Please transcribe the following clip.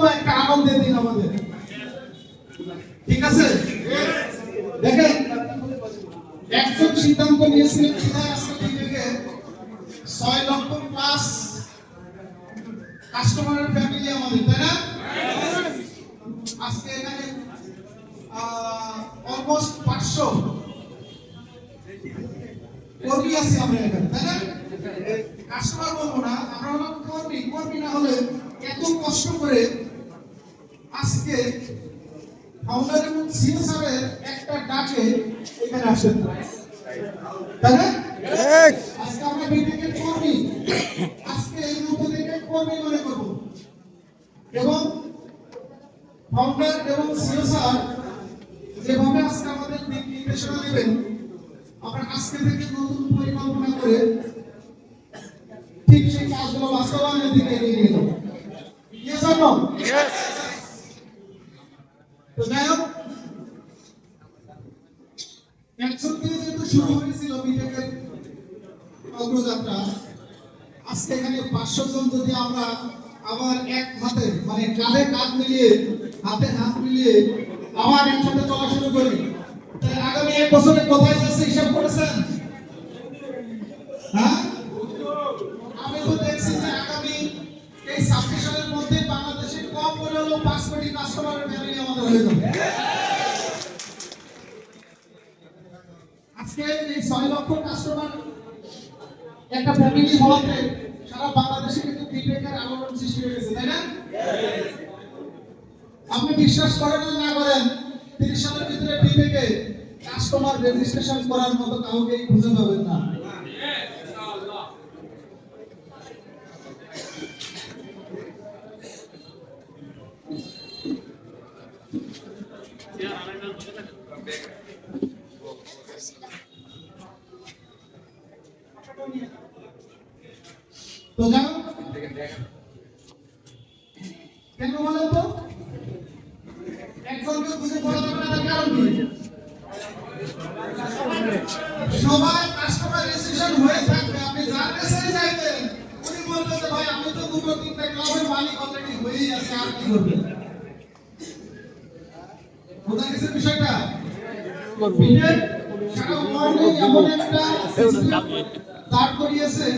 অন্যতম একটা আনন্দের দিন আমাদের। ঠিক আছে, দেখেন একজন সিদ্ধান্ত নিয়েছিলেন আজকে থেকে 6 লক্ষ প্লাস কাস্টমারের ফ্যামিলি আমাদের, তাই না? আজকে এখানে অলমোস্ট 500 কর্মী আছে আমরা এখানে, তাই না? কাস্টমার বলবো না, আমরা হলাম কর্মী। কর্মী না হলে এত কষ্ট করে আজকে ফাউন্ডার এবং সিও স্যারের একটা ডাকে এখানে আসেন, তাই না? আজকে আমরা বিটেকের কর্মী, আজকে এই মুহূর্তে থেকে কর্মী মনে করবো এবং ফাউন্ডার এবং সিও স্যার যেভাবে আজকে আমাদের দিক নির্দেশনা দেবেন, আমরা আজকে থেকে নতুন পরিকল্পনা করে ঠিক সেই কাজগুলো বাস্তবায়নের দিকে এগিয়ে নিয়ে যাবো। Yes or no? তো যাই হোক, একজন থেকে যেহেতু শুরু হয়েছিল বিটেকের অগ্রযাত্রা, আজকে এখানে 500 জন যদি আমরা আবার এক হাতে মানে কাঁধে কাঁধ মিলিয়ে হাতে হাত মিলিয়ে আবার একসাথে চলা শুরু করি, তাহলে আগামী 1 বছরে কোথায় যাচ্ছে হিসাব করেছেন? হ্যাঁ, আমি তো দেখছি যে আগামী এই 26 সালের মধ্যে বাংলাদেশে কম করে হলো 5 কোটি কাস্টমারের ফ্যামিলি আমাদের হয়ে যাবে। আজকে এই 6 লক্ষ কাস্টমার একটা ফ্যামিলি হওয়াতে সারা বাংলাদেশে কিন্তু বিটেকের আলোড়ন সৃষ্টি হয়ে গেছে, তাই না? আপনি বিশ্বাস করেন না করেন, 30 সালের ভিতরে বিটেকে কাস্টমার রেজিস্ট্রেশন করার মতো কাউকে খুঁজে পাবেন না। তো জানো কেন বলেন তো? একজনকে খুঁজে পাওয়া যাবে না, কারণ কি? সবাই কাস্টমার রেজিস্ট্রেশন হয়ে থাকবে, আপনি যার কাছে যাইবেন উনি বলবেন যে ভাই আপনি তো 2-3টা ক্লাবের মালিক অলরেডি হয়েই আছে, আর কি করবেন? বোঝা গেছে বিষয়টা? বিটেক সারা ওয়ার্ল্ডে এমন একটা দাঁড় করিয়েছে